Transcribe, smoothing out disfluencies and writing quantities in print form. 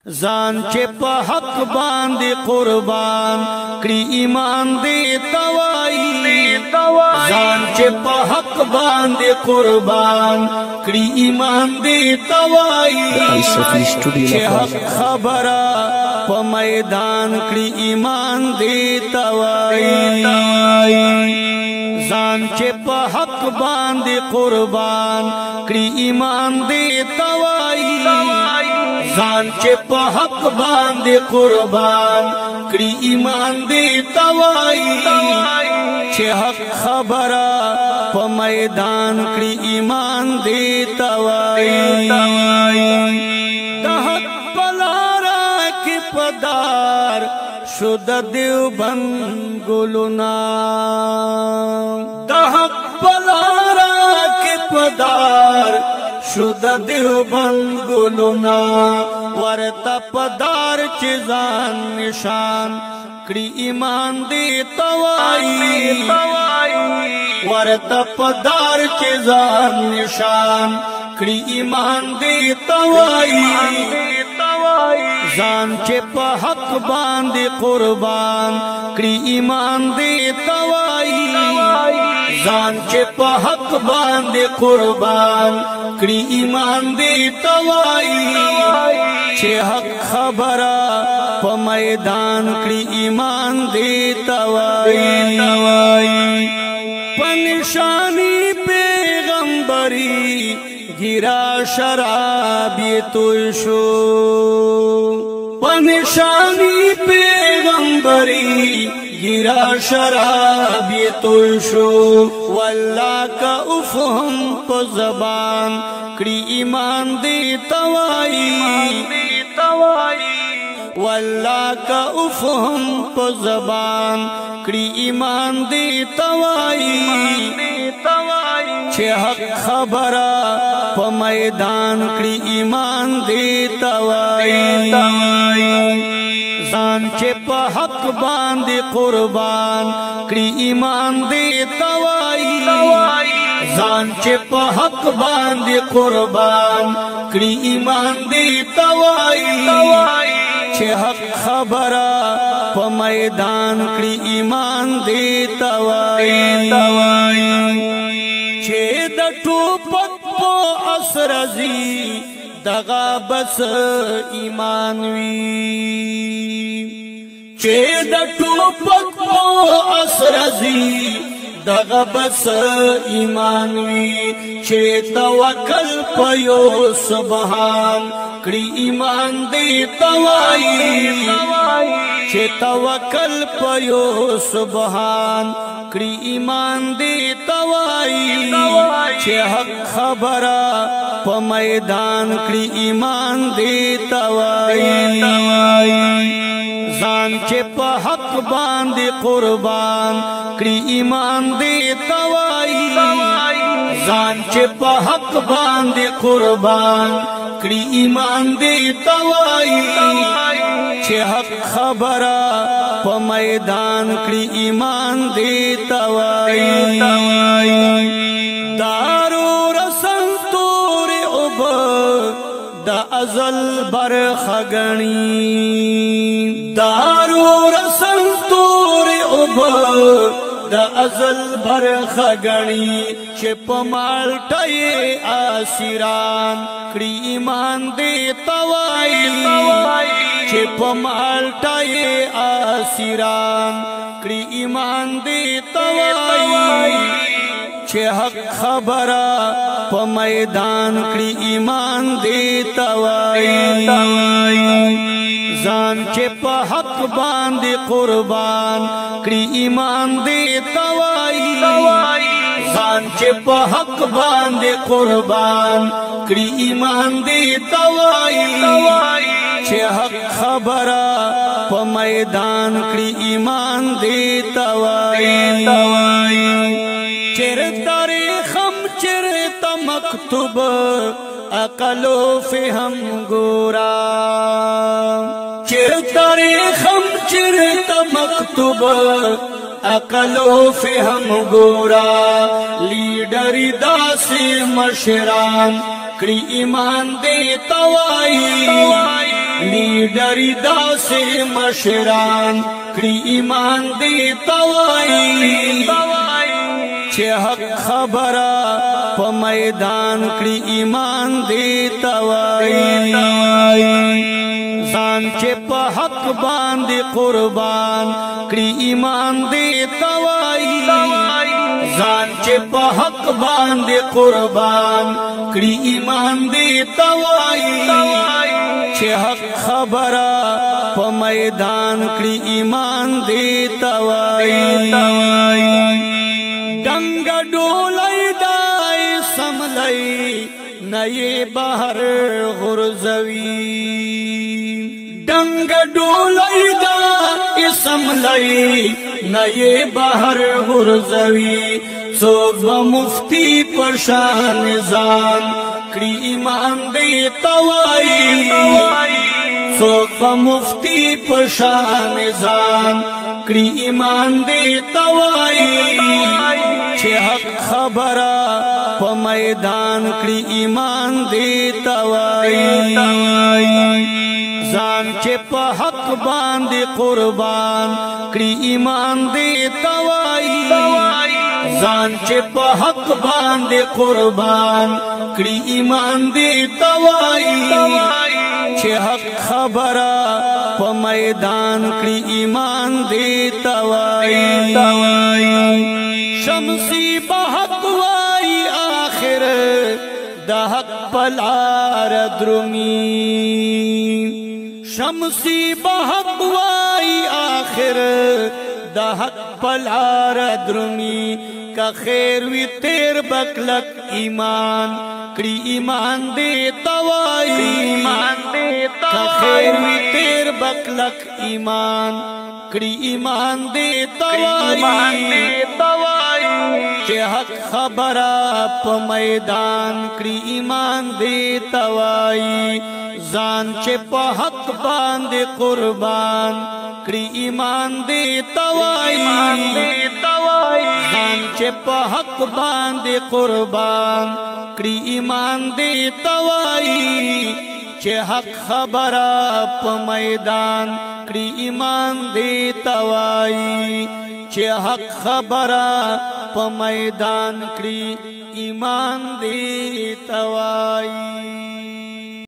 ځان چې په حق باندې قربان کړي ایمان دې توایي ځان چې په حق باندې قربان کړي ایمان دې توایي چې حق خبره په میدان کړي ایمان دې توایي ځان چې په حق باندې قربان کړي ایمان دې توایي ځان چې په حق باندې قربان کړي ایمان دې توایي چې حق خبره په میدان کړي ایمان دې توایي د حق په لاره کې پدار شو د دیوبند ګلونه د حق په لاره کې پدار شو د دیوبند ګلونه ورته پدار چې ځان نشان کړي ایمان دې توایي ورته پدار چې ځان نشان کړي ایمان دې توایي ځان چې په حق باندې قربان کړي ایمان دې توایي ځان چې په حق باندې قربان کړي ایمان دې توایي چې حق خبره په میدان کړي ایمان دې توایي په نشانی پیغمبري ګیرا شراب یې توی شو په نشانی پیغمبري ګیرا شراب یې توی شو والله که افهم په زبان کړي ایمان دې توایي والله که افهم په زبان کړي ایمان دې توایي چې حق خبره په میدان کړي ایمان دې توایي ځان چې په حق باندې قربان کړي ایمان دې توایي ځان چې په حق باندې قربان کړي ایمان دې توایي چې حق خبره په میدان کړي ایمان دې توایي چې د ټوپک په اثر ځي دغه بس ایمان وي چې د ټوپک په اثر ځي دغه بس ایمان وي چې توکل په یو سبحان کړي ایمان دې توایي چې توکل په یو سبحان کړي ایمان دې توایي چې حق خبره په میدان کړي ایمان دې توایي ځان چې په حق باندې قربان کړي ایمان دې توایي ځان چې په حق باندې قربان کړي ایمان دې توایي چې حق خبره په میدان کړي ایمان دې توایي دارو رسن تور اوب د ازل برخه غني دارو رسن تور اوب د ازل برخه غني چې په مالټي اسیران کړي ایمان دې توایي چې په مالټي اسیران کړي ایمان دې توایي چې حق خبره په میدان کړي ایمان دې توایي ځان چې په حق باندې قربان کړي ایمان دې توایي ځان چې په حق باندې قربان کړي ایمان دې توایي چې حق خبره په میدان کړي ایمان دې توایي چرته ریخم چرته مکتوب عقلو فهم ګورا چرته ریخم چرته مکتوب عقلو فهم ګورا لیډر داسې مشران کړي ایمان دې توایي لیڈری داسے مشران کری ایمان دی توائی چھے حق خبرہ پا میدان کری ایمان دی توائی زان چھے پا حق باندی قربان کری ایمان دی توائی زان چھے پا حق باندی قربان کری ایمان دی توائی چھے حق خبرہ پا میدان کری ایمان دی توائی ڈنگ ڈولائی دائی سملائی نئے بہر غرزوی ڈنگ ڈولائی دائی سملائی نئے بہر غرزوی سوگ و مفتی پرشان زان کری ایمان دی توائی سوگ و مفتی پرشان زان کری ایمان دی توائی چھے حق خبرہ پا میدان کری ایمان دی توائی زان چھے پا حق باندی قربان کری ایمان دی توائی زان چھے پا حق باندی قربان کری ایمان دی توائی چھے حق خبرہ پا میدان کری ایمان دی توائی شمسی بحق وائی آخر دا حق پلار درمی شمسی بحق وائی آخر دا حق پلار درمی کا خیر وی تیر بکلک ایمان کری ایمان دے توائی کا خیر وی تیر بکلک ایمان کری ایمان دے توائی کہ حق خبرہ پا میدان کری ایمان دے توائی زان چھے پا حق باندے قربان کری ایمان دے توائی زان چھے پا حق باندے قربان کری ایمان دے توائی چھے حق خبرہ پا میدان کری ایمان دے توائی چھے حق خبرہ پا میدان کری ایمان دے توائی